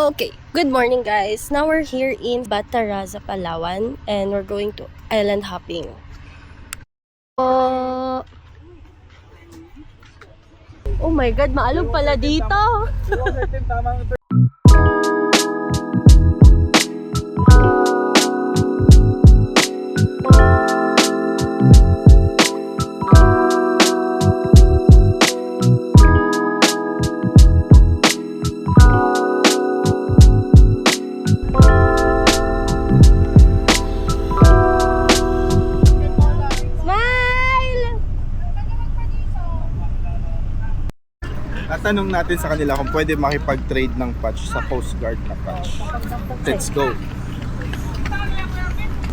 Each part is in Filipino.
Okay, good morning guys. Now we're here in Bataraza, Palawan and we're going to island hopping. Oh my god, maalog pala dito. At tanong natin sa kanila kung pwede makipag-trade ng patch sa Coast Guard na patch. Let's go!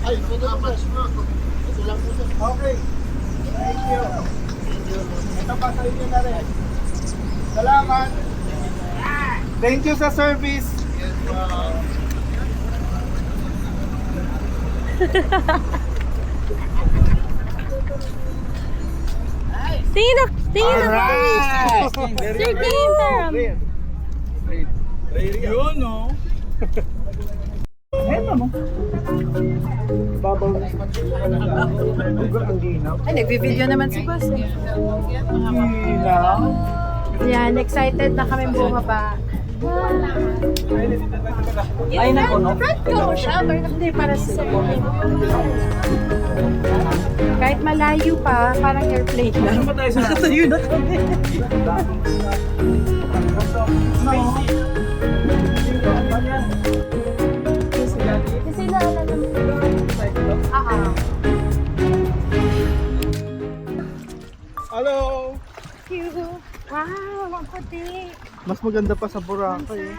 Ay, pwede ang patch mo. Okay. Thank you. Ito pa sa inyo na rin. Salamat. Thank you sa service. Tingin na! Alright! Sir Kim Taram. Yun, no? Ay, nagbi-video naman si Boss. Yan, excited na kami bumaba. Ay, front ko siya, pero hindi para sa kahit malayo pa, parang airplane lang. Nakatayo na kami. Kasi naalala mo. Hello! Cute. Wow, ang puti. Mas maganda pa sa Boracay.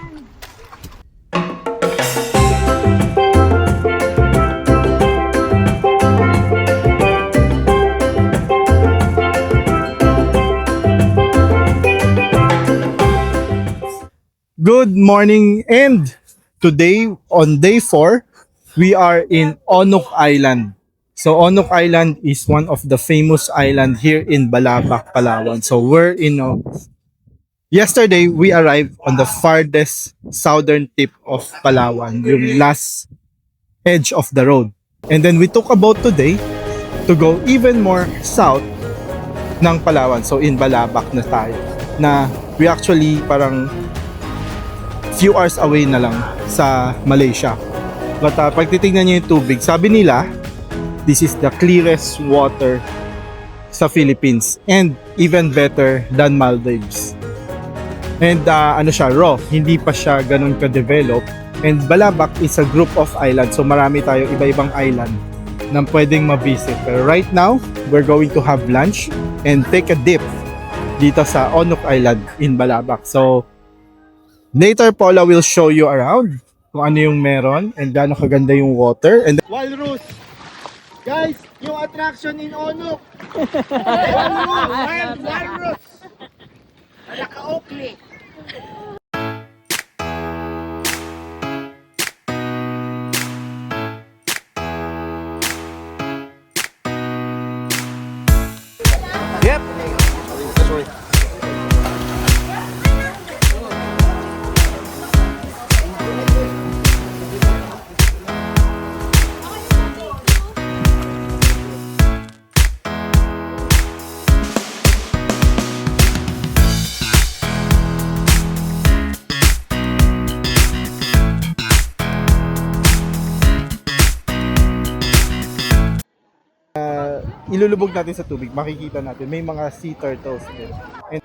Good morning, and today on day 4 we are in Onok Island. So Onok Island is one of the famous island here in Balabac, Palawan. So we're in yesterday we arrived on the farthest southern tip of Palawan, yung last edge of the road. And then we took a boat today to go even more south ng Palawan. So in Balabac na tayo. Na we actually parang few hours away na lang sa Malaysia. But pag titignan nyo yung tubig, sabi nila, this is the clearest water sa Philippines and even better than Maldives. And ano siya, raw, hindi pa siya ganun ka-develop. And Balabac is a group of islands, so marami tayo iba-ibang island na pwedeng ma-visit. Pero right now, we're going to have lunch and take a dip dito sa Onok Island in Balabac. So later, Paula will show you around kung ano yung meron and gaano kaganda yung water. And Walrus! Guys, yung attraction in Onok! Walrus! Walrus! Naka-Oakley! Yep! Ilulubog natin sa tubig, makikita natin may mga sea turtles din. And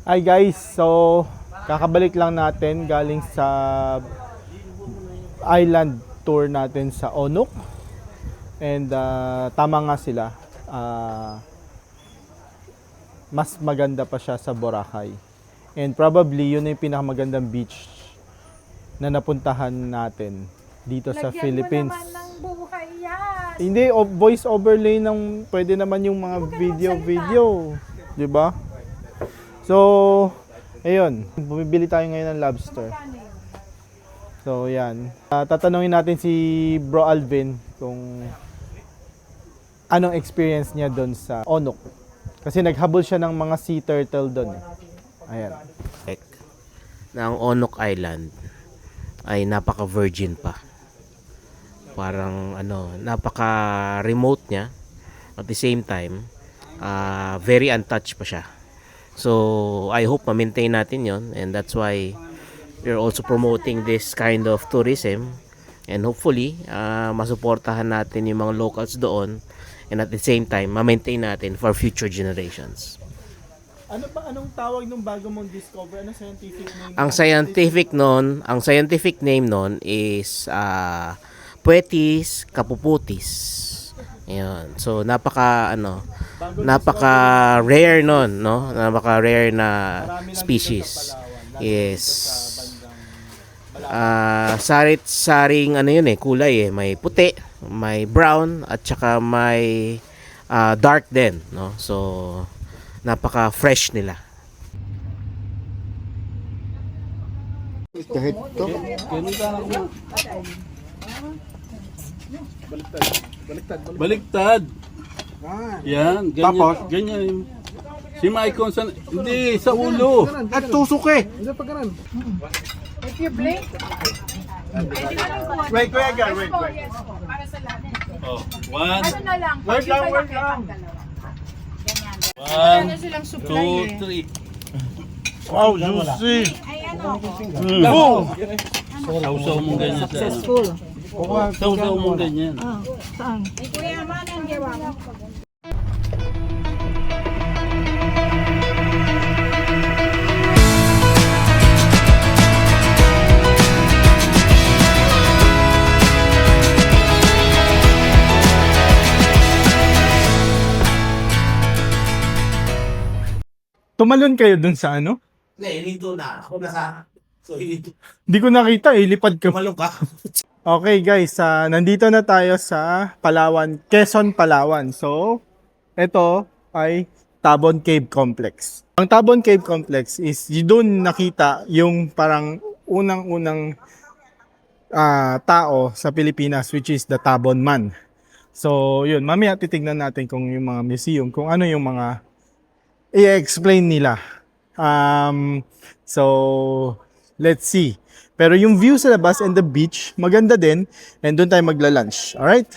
Hi guys, so kakabalik lang natin galing sa island tour natin sa Onok. And tama nga sila, mas maganda pa siya sa Boracay. And probably yun na yung pinakamagandang beach na napuntahan natin dito sa Philippines. Lagyan mo naman ng buhay yan. Hindi, voice overlay ng pwede naman yung mga video, 'di ba? So, ayun, bumibili tayo ngayon ng lobster. So, yan. Tatanungin natin si Bro Alvin kung anong experience niya doon sa Onok. Kasi naghabol siya ng mga sea turtle doon. Ayan. Na ang Onok Island ay napaka-virgin pa. Parang napaka-remote niya. At the same time, very untouched pa siya. So, I hope ma-maintain natin yon, and that's why we're also promoting this kind of tourism, and hopefully masuportahan natin yung mga locals doon, and at the same time ma-maintain natin for future generations. Anong tawag nung bago mong discover? Ano scientific name? Ang scientific name nun is Poetis capuputis. Ayun. So napaka rare nun, no? Napaka rare na species. Yes. Saring yun kulay may puti, may brown at saka may dark din, no? So napaka fresh nila. Baliktad. Yan, ganyan. Tapos? Ganyan. Si Maicon hindi, sa ulo. At susuke! If you blink, Wait. Oh, one, ano na lang, Wait lang. one, ano silang supply two, eh. three. Wow, juicy! Oh! Sausaw mong ganyan sa ano. Sausaw mong ganyan. Tumalon kayo dun sa ano? Dito na ako nasa. So Hindi ko nakita, lipad ka. tumalong ka. Okay guys, nandito na tayo sa Palawan, Quezon, Palawan. So, ito ay Tabon Cave Complex. Ang Tabon Cave Complex is doon nakita yung parang unang-unang tao sa Pilipinas, which is the Tabon Man. So, yun, mamaya titignan natin kung yung mga museum, kung ano yung mga i-explain nila. So, let's see. Pero yung view sa labas and the beach, maganda din. And doon tayo magla-lunch. Alright?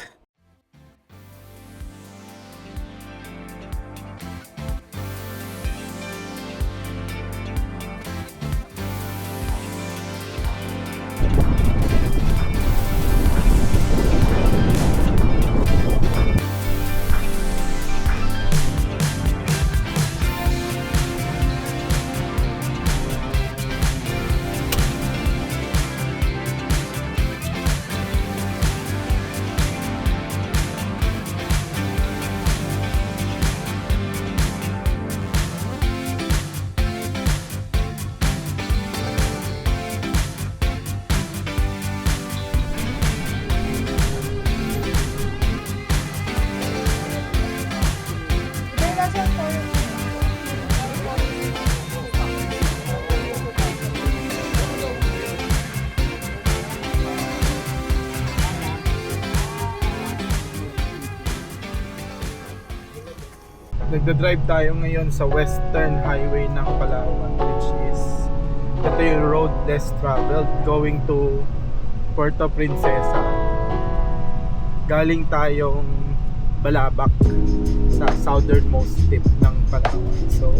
Nagda-drive tayo ngayon sa Western Highway ng Palawan, which is ito yung road less traveled going to Puerto Princesa. Galing tayong Balabac sa southernmost tip ng Palawan. So,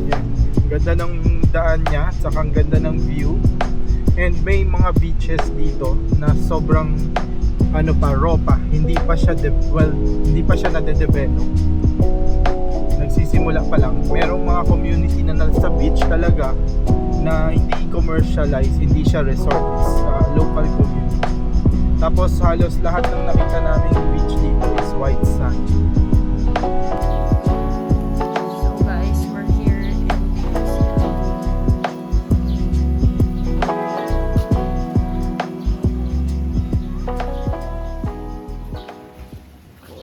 yan. Ang ganda ng daan niya, saka ang ganda ng view. And may mga beaches dito na sobrang ano pa, raw pa. Hindi pa siya hindi pa siya nade-develop. Nagsisimula pa lang. Merong mga community na nasa beach talaga na hindi commercialized, hindi siya resort, is local community. Tapos halos lahat ng nakita naming beach dito is white sand. So guys, we're here in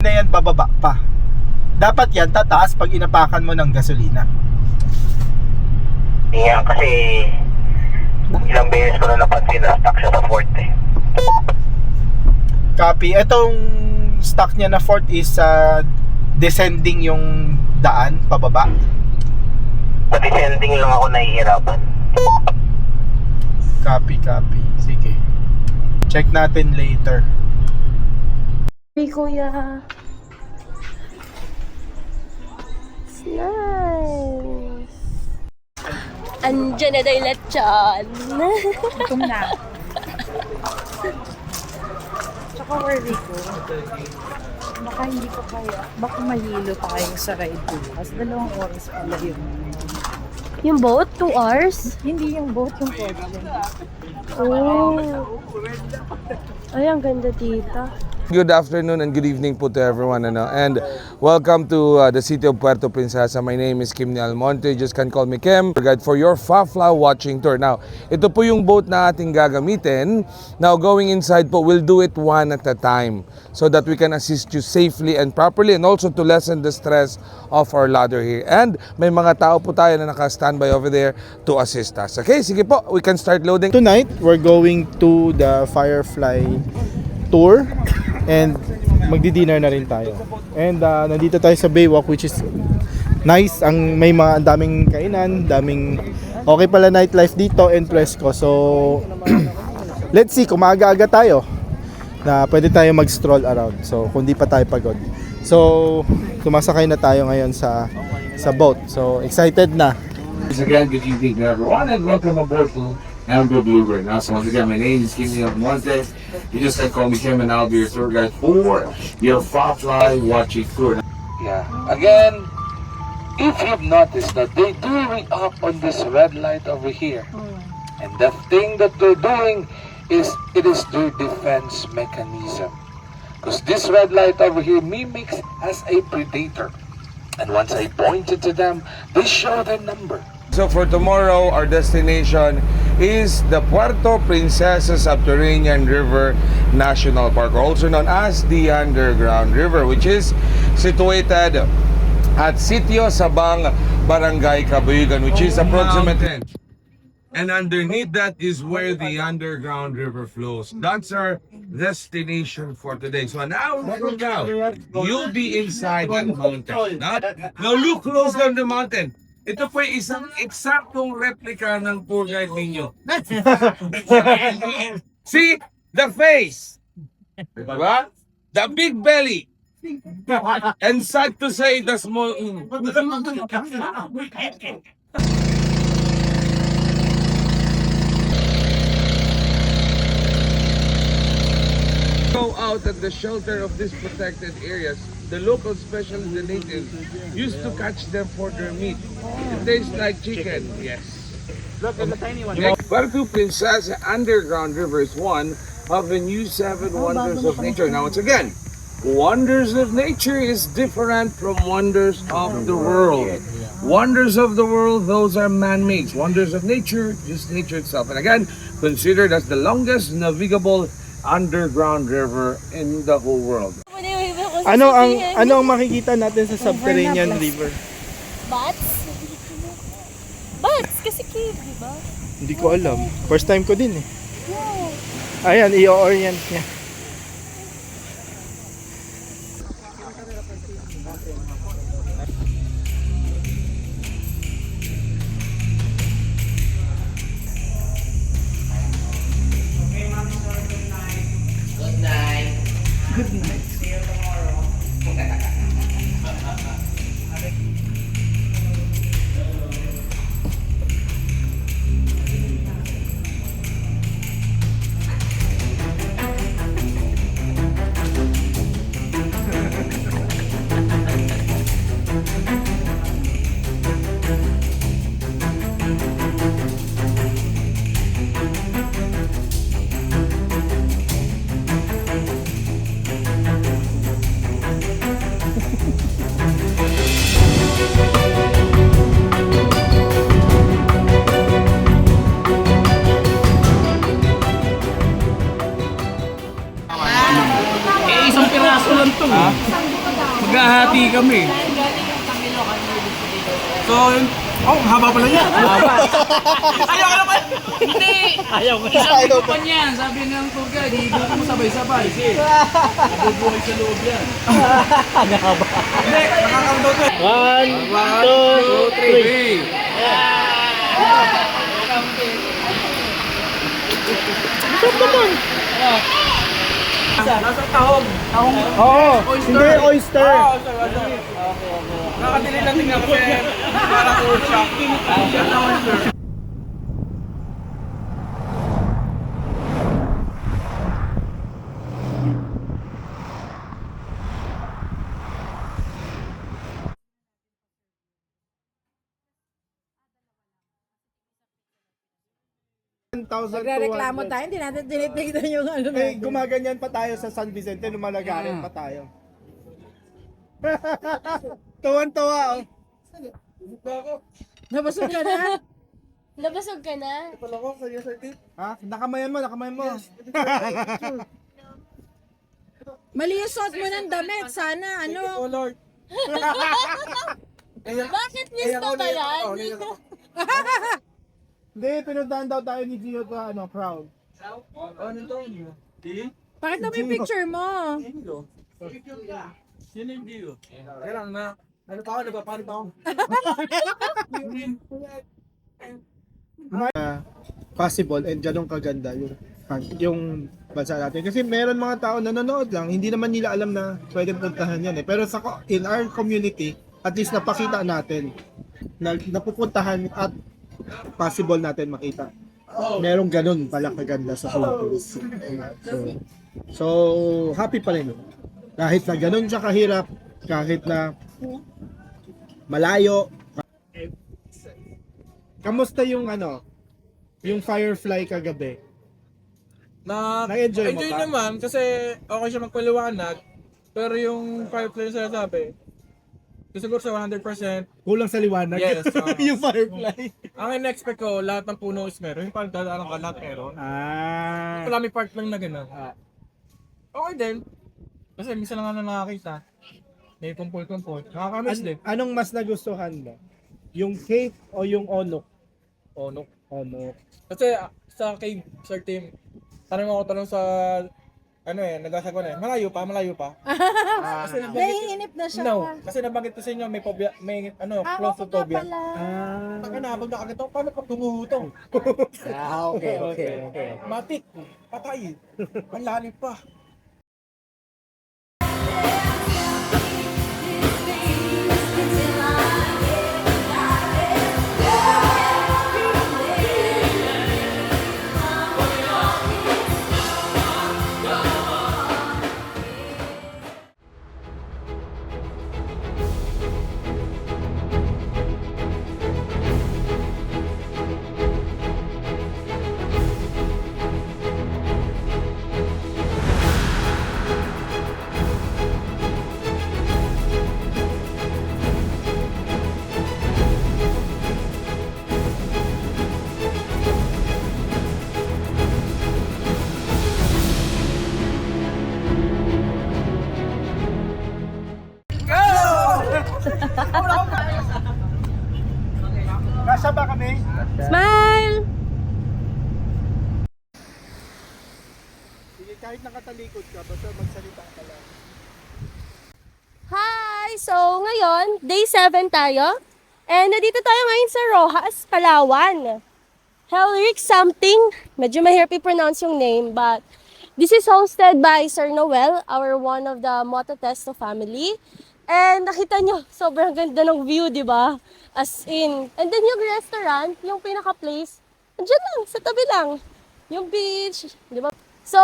Na yan bababa pa. Dapat yan tataas pag inapakan mo ng gasolina. Iya, kasi ilang beses ko na napansin na stuck siya sa fort eh. Copy. Etong stock niya na fort is descending yung daan pababa. Sa descending lang ako nahihirapan. Copy. Sige. Check natin later. Hey, kuya. It's nice. Andiyan na tayo lechon. Gutom na. Tsaka worry ko. Baka hindi ko kaya. Baka mahilo pa kayo sa ride ko. Kasi 2 oras pala yun. Yung boat, 2 hours? Hindi yung boat, yung problem. Oh. Ay, ang ganda dito. Good afternoon and good evening po to everyone, and welcome to the city of Puerto Princesa. My name is Kim Ni Almonte. You just can call me Kim. Guide for your Fafla watching tour. Now, ito po yung boat na ating gagamitin. Now, going inside po, we'll do it one at a time so that we can assist you safely and properly, and also to lessen the stress of our ladder here. And may mga tao po tayo na naka-standby over there to assist us. Okay, sige po, we can start loading. Tonight, we're going to the Firefly tour and magdi-dinner na rin tayo. And nandito tayo sa Baywalk, which is nice. May mga daming kainan, daming okay pala nightlife dito and presko. So let's see kung maaga-aga tayo na pwede tayo mag-stroll around. So kung di pa tayo pagod. So sumasakay na tayo ngayon sa boat. So excited na. Once again, good evening to everyone and welcome aboard to Amber Bluebird. Now, so once again, my name is Kim Ni Almonte. You just can call me Kim and I'll be your tour guide for your Fafly watching tour. Yeah. Again, if you've noticed that they do re-up on this red light over here, and the thing that they're doing is it is their defense mechanism. Because this red light over here mimics as a predator. And once I pointed to them, they show their number. So for tomorrow, our destination is the Puerto Princesa Subterranean River National Park, also known as the Underground River, which is situated at Sitio Sabang, Barangay Cabuyugan, which is approximately. And underneath that is where the Underground River flows. That's our destination for today. So now, you'll be inside that mountain. Now look close on the mountain. Ito po ay isang eksaktong replika ng tour guide ninyo. See? The face. Diba? The big belly. And sad to say, the small... Go out at the shelter of these protected areas. The locals, especially the natives, used to catch them for their meat. It tastes like chicken. Yes. Look at the tiny one. Puerto Princesa Underground River is one of the new 7 wonders of nature. Now, once again, wonders of nature is different from wonders of the world. Wonders of the world, those are man-made. Wonders of nature, just nature itself. And again, considered as the longest navigable underground river in the whole world. Ano ang makikita natin sa Subterranean River? Bats? Bats, kasi cave, di ba? Hindi ko alam. First time ko din eh. Ayan, i-orient niya. lang to. Maghahati kami. So, oh, haba pala niya. Ayaw ka naman. Hindi. Ayaw ko. Isang pa niyan. Sabi ng tour guide, higo ko mo sabay-sabay. Sige. Nabubuhay sa loob yan. Haba. Hindi, nakakang daw to. 1, 2, 3. Nasa tahong. Oo, hindi oyster. Nakadili lang tingnan kasi parang workshop. Nagre-reklamo tayo, hindi natin tinitignan yung ano Eh, natin. gumaganyan pa tayo sa San Vicente, lumalagarin pa tayo. Tuwan-tuwa, oh. Nabasog ka na? Nabasog ka na? Ha? Nakamayan mo. Mali yung suot mo ng damit. Sana, ano? Lord. Bakit gusto ba yan? Hindi, pinuntahan daw tayo ni Gio sa crowd. Pakita mo yung picture mo. Sino yung Dio? Kailang na. Ano pa ako? Nagpapalit ako. Possible and ganun kaganda yung bansa natin. Kasi meron mga tao na nanonood lang, hindi naman nila alam na pwede puntahan yan eh. Pero in our community, at least napakita natin na napupuntahan at possible natin makita. Merong ganun pala kaganda sa Philippines. So happy pa rin. Kahit na ganun siya kahirap, kahit na malayo. Kamusta yung yung Firefly kagabi? Na-enjoy mo Enjoy ba? naman kasi okay siya magpaliwanag. Pero yung Firefly na sinasabi, siguro sa 100%, Kulang sa liwanag. Yes, yung Firefly. ang in-expect ko, lahat ng puno is meron. Yung parang dadaanan ka, lahat meron. Ah. Wala may part lang na gano'n. Okay din. Kasi minsan lang na nakakita. May kumpul-kumpul. Nakakamiss din. Anong mas nagustuhan mo? Yung cake o yung onok? Onok. Onok. Kasi sa cave, Sir Tim, tanong sa nagsasagot na malayo pa. Kasi Naiinip na siya. No, kasi nabanggit ko sa inyo, may phobia, may claustrophobia. Taka na, pag nakakita ko, paano pag gumuhutong? Okay. Matik, patay. Ang lalim pa. Nasa ba kami? Smile! Sige, kahit nakatalikod ka, basta magsalita ka lang. Hi! So, ngayon, day 7 tayo. And nandito tayo ngayon sa Rojas, Palawan. Helric something. Medyo mahirap i-pronounce yung name, but this is hosted by Sir Noel, our one of the Mototesto family. And nakita nyo, sobrang ganda ng view, di ba? As in. And then yung restaurant, yung pinaka-place, andyan lang, sa tabi lang. Yung beach, di ba? So,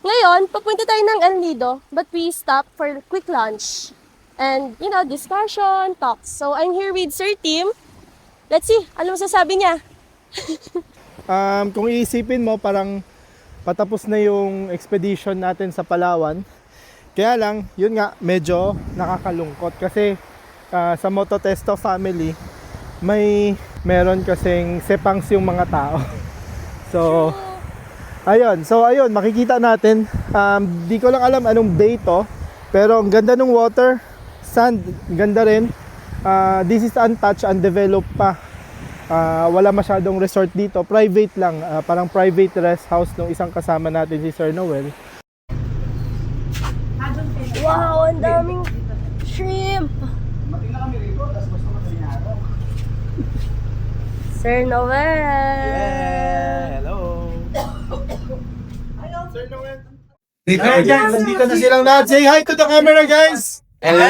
ngayon, papunta tayo ng El Nido, but we stop for quick lunch. And, discussion, talks. So, I'm here with Sir Tim. Let's see, ano masasabi niya? Kung iisipin mo, parang patapos na yung expedition natin sa Palawan. Kaya lang, yun nga, medyo nakakalungkot kasi sa Mototesto family, meron kasing sepangs yung mga tao. So, ayun, makikita natin. Di ko lang alam anong day to, Pero ang ganda ng water, sand, ganda rin. This is untouched, undeveloped pa. Wala masyadong resort dito, private lang, parang private rest house ng isang kasama natin si Sir Noel. Wow, ang daming shrimp. Sir Noel. Hello. Sir Noel. Hey guys, nandito na silang lahat. Say hi to the camera, guys. Hello!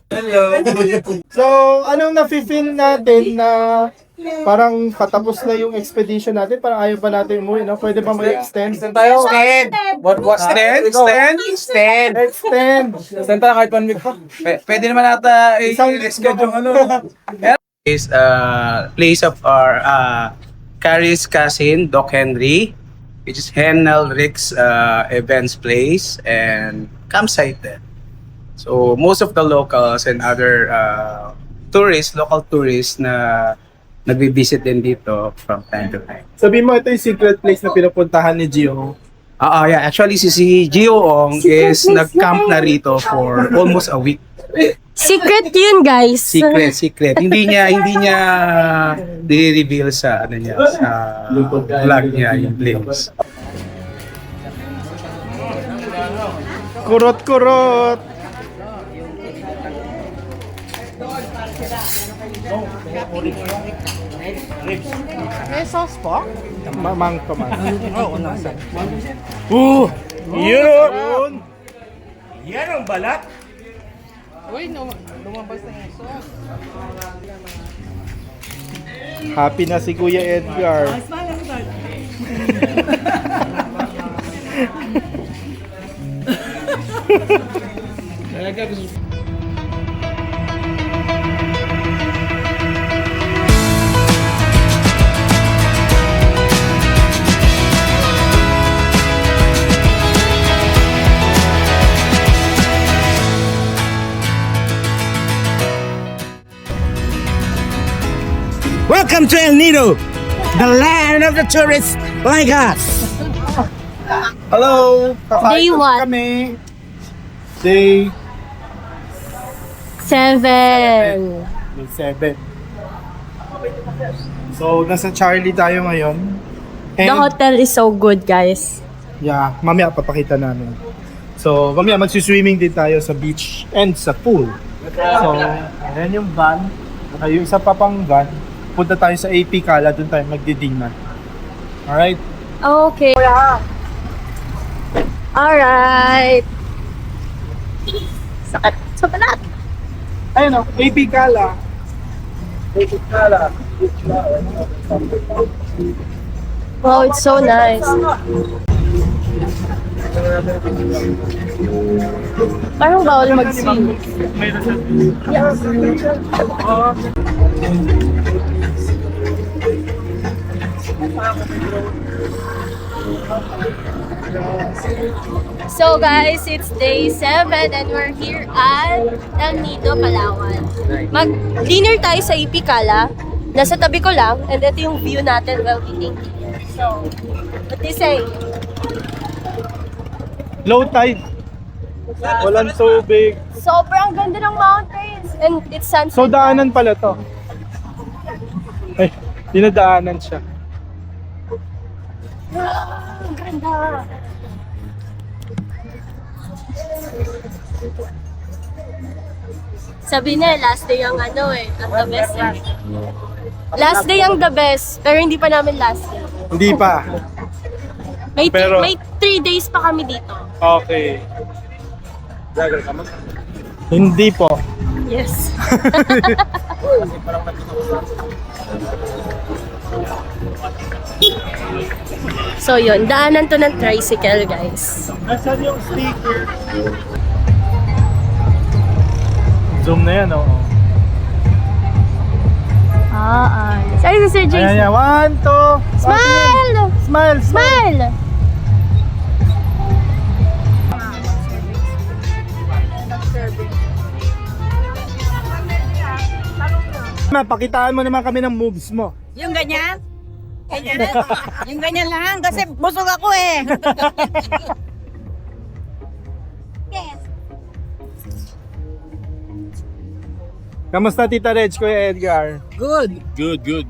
Hello! So, anong nafe-feel natin na parang patapos na yung expedition natin? Parang ayaw pa natin umuwi, no? Pwede ba mag-extend? Tayo? Extend! What's extend? Extend? Extend! Extend! Saan tayo kahit 1 week pa? Pwede naman nata i-schedule yung ano. Is place of our Carrie's cousin, Doc Henry, which is Henel Rick's events place and campsite there. So most of the locals and other tourists, local tourists na nagbi-visit din dito from time to time. Sabi mo, ito yung secret place na pinupuntahan ni Gio. Yeah. Actually, si Gio Ong is nag-camp na rito for almost a week. Secret yun, guys. Secret. Hindi niya i-reveal sa ano niya, sa vlog niya yung place. Kurot-kurot! May sauce po? Mang pa man. Oo, nasa. Yun! Yan ang balat. Uy, lumabas na yung sauce. Happy na si Kuya Edgar. Welcome to El Nido, the land of the tourists like us. Hello! Day one. Kami. Day 7. 7. So, nasa Charlie tayo ngayon. The hotel is so good, guys. Yeah, mamaya papakita namin. So, mamaya magsiswimming din tayo sa beach and sa pool. So, ayan yung van. Yung isa pa pang van. Punta tayo sa AP Cala, doon tayo magdidingnan. Alright? Okay. Alright. Sakit sa balat. Ayun o, AP Cala. AP Cala. Wow, it's so nice. Parang bawal mag-swim. So guys, it's day 7 and we're here at El Nido, Palawan. Mag-dinner tayo sa AP Cala. Nasa tabi ko lang and ito yung view natin while eating dinner. So, what do you say? Low tide. Walang tubig. Sobrang ganda ng mountains and it's sunset. So, daanan pala to. Ay, dinadaanan siya. Ang ganda. Sabi na, last day ang ano eh, ang the best eh. Last day ang the best, pero hindi pa namin last day. Hindi pa. May Pero- 3 days pa kami dito. Okay. Hindi po. Yes. So yun, daanan to ng tricycle, guys. Nasaan yung sticker? Zoom na yan, oo. Sorry, Sir Jason. Ayan, yan. 1, 2. Smile! Smile, smile. Smile! Pakitaan mo naman kami ng moves mo. Yung ganyan? Ganyan? Yung ganyan lang kasi busog ako eh. Kamusta Tita Reg, Kuya Edgar? Good.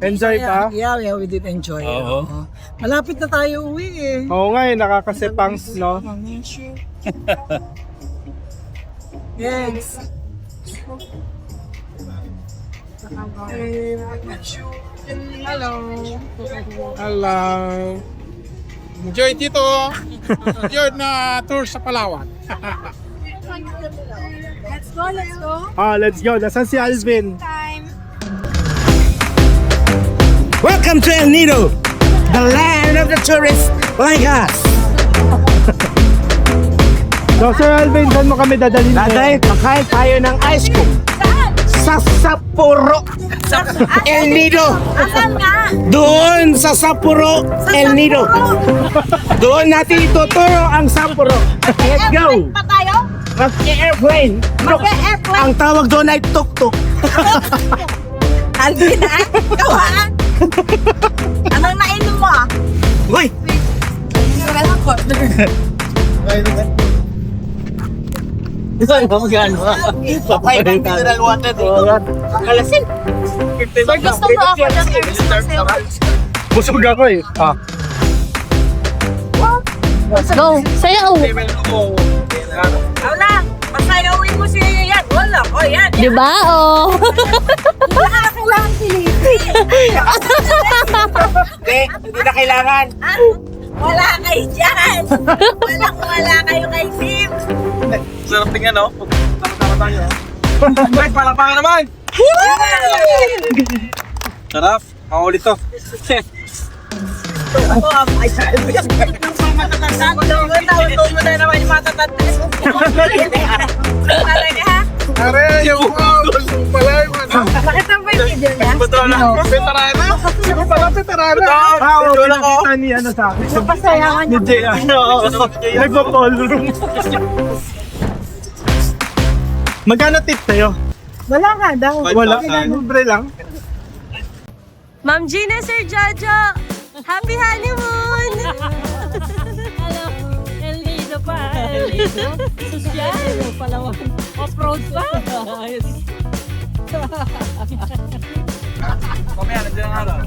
Enjoy pa? Yeah, we did enjoy. Oo. Malapit na tayo uwi eh. Oo nga nakakasepangs, no? Yes. Hello. Enjoy dito. Enjoy na tour sa Palawan. Let's go. Let's go. Nasaan si Alvin? Welcome to El Nido, the land of the tourists like us. So, Sir Alvin, saan mo kami dadalhin? Tatay, kakain tayo ng ice cream. Sa Sapporo. El Nido. Asan nga? Doon sa Sapporo, El Nido. Doon natin ituturo ang Sapporo. Let's go. Pa tayo? Mag-airplane. Mag-airplane. Ang tawag doon ay tuk-tuk. Alvin, ikaw ha? Anong nainom mo ah? Uy! Saan ka magano ha? Papay ng mineral water dito. Kalasin. Sir, gusto mo ako ng service. Busog ako eh. Let's go. Sayaw. Wala, masayawin mo si yan. Wala, o yan. Diba? Oh. Wala kailangan silipin. Hindi na kailangan. Wala kayo dyan. Wala kayo kay Sim. Sarap tingnan, no? Tama tayo. Ay, palapakan naman! Sarap. Ako ulit to. Tawag mo na naman yung matatanda. Talaga ha? Are, yung pala yung ano. Nakita mo yung video niya? Veterana? Yung pala veterana. Oo, nakita ni ano sa akin. Pasayawan Ni Jay, nagpa-ballroom. Magkano tip sa'yo? Wala nga daw. Wala, libre lang. Ma'am Gina, Sir Jojo. Happy honeymoon! Hello. El Nido pa. El Nido? Social. Palawan. Off-road pa. Mamaya, nandiyan ang araw.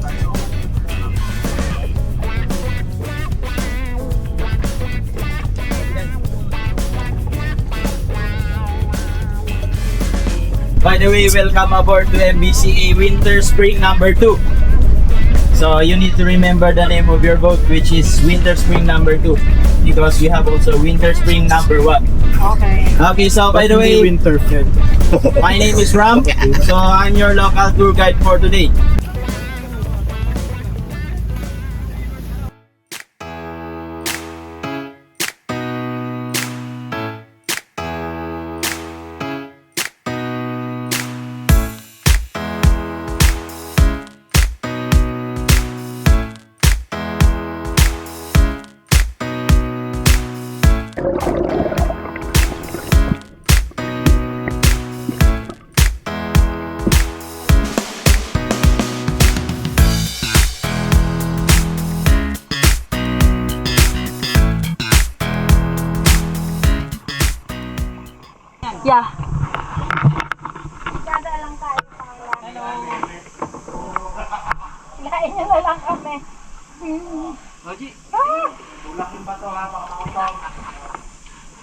By the way, welcome aboard to MBCA Winter Spring number 2. So you need to remember the name of your boat, which is Winter Spring number 2, because we have also Winter Spring number 1. Okay. Okay, so by the way, Winter Fed. my name is Ram. So I'm your local tour guide for today. Yeah. Kain nyo na lang kami.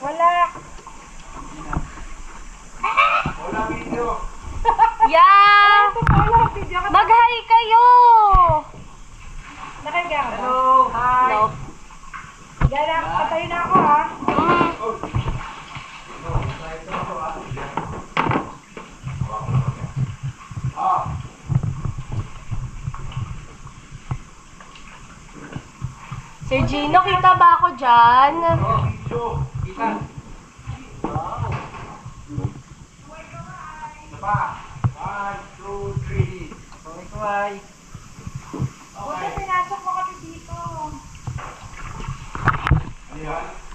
Wala. Yeah! Mag-hi kayo! Nakiga ka ba? Hello. Hi. No. Gala, patay na ako ha. Sir Gino, kita ba ako dyan? Buti pinasok mo kami dito.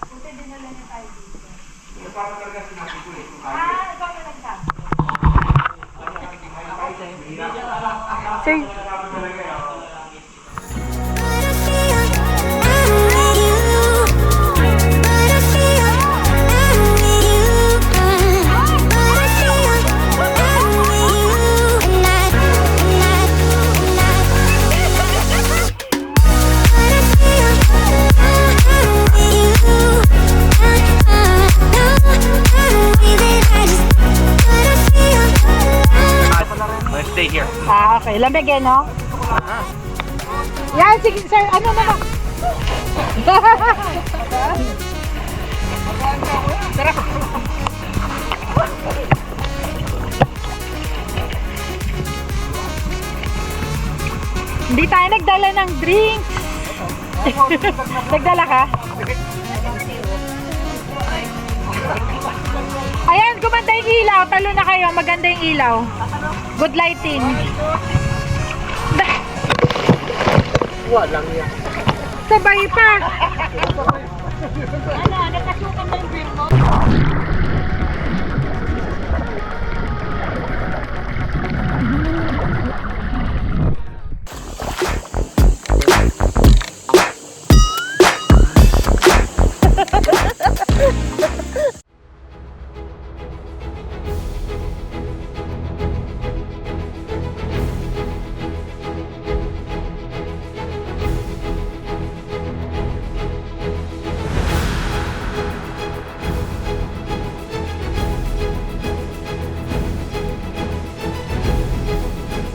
Buti dinala niya tayo dito. Ikaw na nagsabi. Sir, Okay, lamig eh, no? Yan, sige, sir. Ano naman? Hindi tayo nagdala ng drinks. Nagdala ka? Ayan, gumanda yung ilaw. Talo na kayo. Maganda yung ilaw. Good lighting. Walang yan. Sabay pa.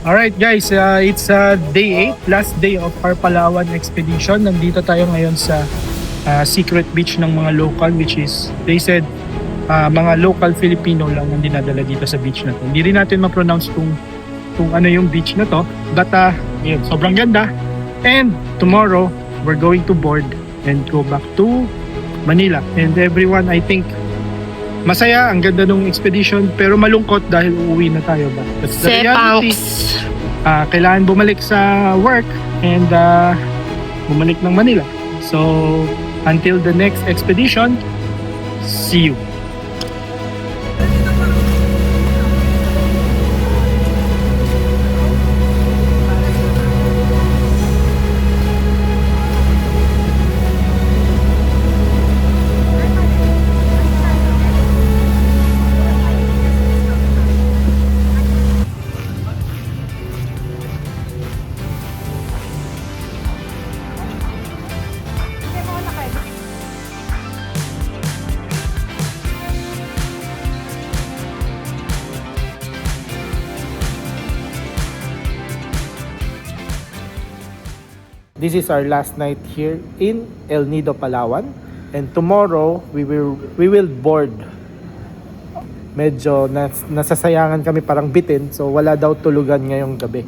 Alright guys, it's day 8, last day of our Palawan expedition. Nandito tayo ngayon sa secret beach ng mga local, which is, they said, mga local Filipino lang ang dinadala dito sa beach na to. Hindi rin natin ma-pronounce kung ano yung beach na to, but yun, sobrang ganda. And tomorrow, we're going to board and go back to Manila. And everyone, I think, masaya, ang ganda ng expedition, pero malungkot dahil uuwi na tayo. But that's the reality. Kailangan bumalik sa work and bumalik ng Manila. So, until the next expedition, see you. This is our last night here in El Nido, Palawan, and tomorrow we will board. Medyo nasasayangan kami, parang bitin, so wala daw tulugan ngayong gabi.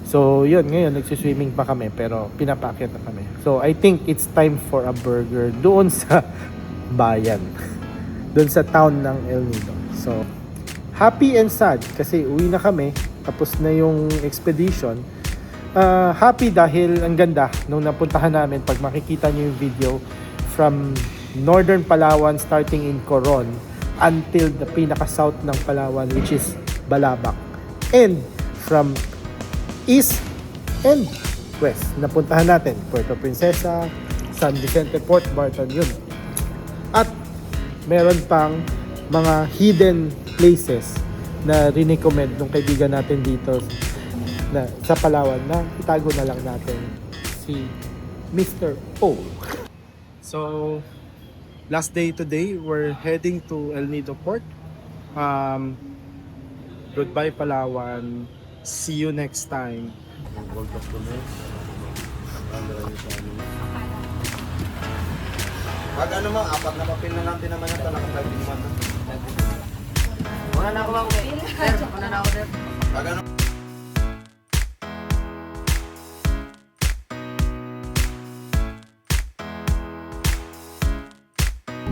So yun, ngayon nagsiswimming pa kami pero pinapakyat na kami. So I think it's time for a burger doon sa bayan, doon sa town ng El Nido. So happy and sad kasi uwi na kami, tapos na yung expedition. Happy dahil ang ganda nung napuntahan namin. Pag makikita nyo yung video from northern Palawan starting in Coron until the pinaka-south ng Palawan, which is Balabac, and from east and west napuntahan natin Puerto Princesa, San Vicente, Port Barton, yun. At meron pang mga hidden places na rinecommend ng kaibigan natin dito na sa Palawan na itago na lang natin si Mr. O. So, last day today, we're heading to El Nido Port. Goodbye Palawan. See you next time. Pag ano mo, apat na papel na lang din naman ito, nakapagpil naman. Una na ako ba? Sir, una na ako, sir. Pag ano?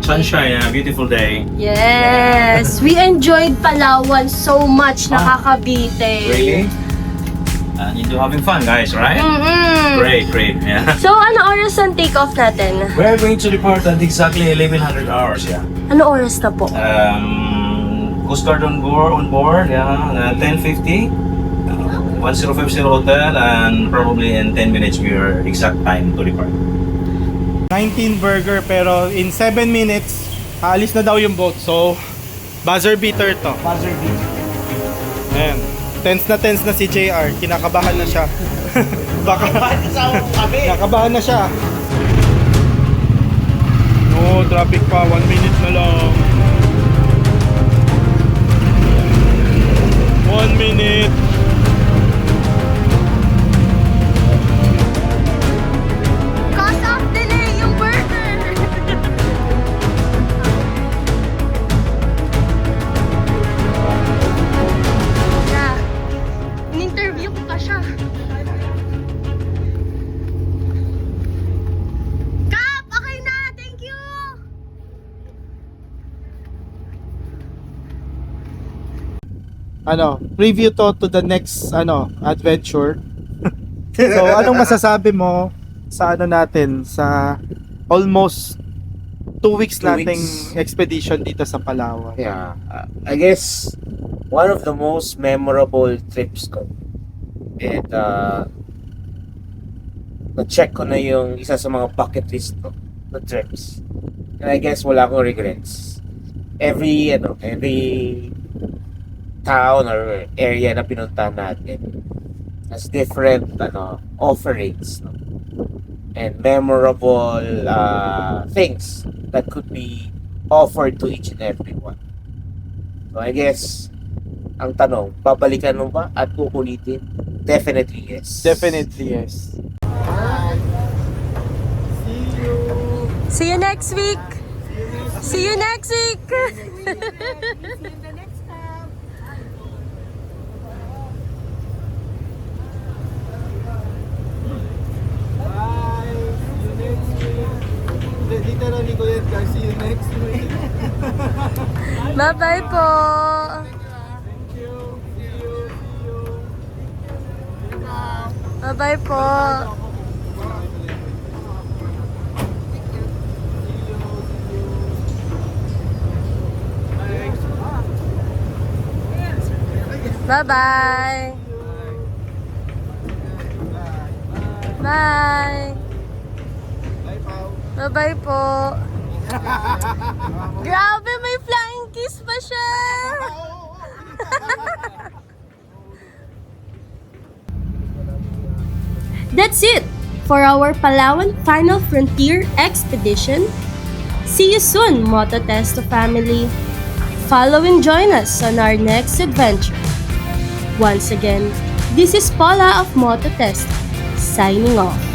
Sunshine, a beautiful day. Yes! We enjoyed Palawan so much, nakakabite. Really? And you do having fun, guys, right? Great, great. Yeah. So, ano oras ang take-off natin? We're going to depart at exactly 1100 hours, yeah. Ano oras na po? Coast Guard on board, yeah, 10:50. 1050 hotel, and probably in 10 minutes we are exact time to depart. 19 burger pero in 7 minutes aalis na daw yung boat, so buzzer beater to. Buzzer beater. Ayan. Tense na si JR, kinakabahan na siya. Baka nakabahan na siya. No, traffic pa, 1 minute na lang. 1 minute. preview to the next adventure. So anong masasabi mo sa natin sa almost 2 weeks 2 nating weeks. expedition dito sa Palawan? Yeah, I guess one of the most memorable trips ko. And na-check ko na yung isa sa mga bucket list ko na trips. And I guess wala akong regrets. Every town or area na pinuntahan natin has different offerings, no? And memorable things that could be offered to each and every one. So I guess ang tanong, babalikan mo ba at uulitin? Definitely yes. Definitely yes. See you next week. See you next week. Dito na ni Kuya Edgar. See you next week. Bye-bye po. Bye-bye po. Bye-bye. Bye. Bye-bye po. Grabe, may flying kiss pa siya. That's it for our Palawan Final Frontier expedition. See you soon, Moto Testo family. Follow and join us on our next adventure. Once again, this is Paula of Moto Testo, signing off.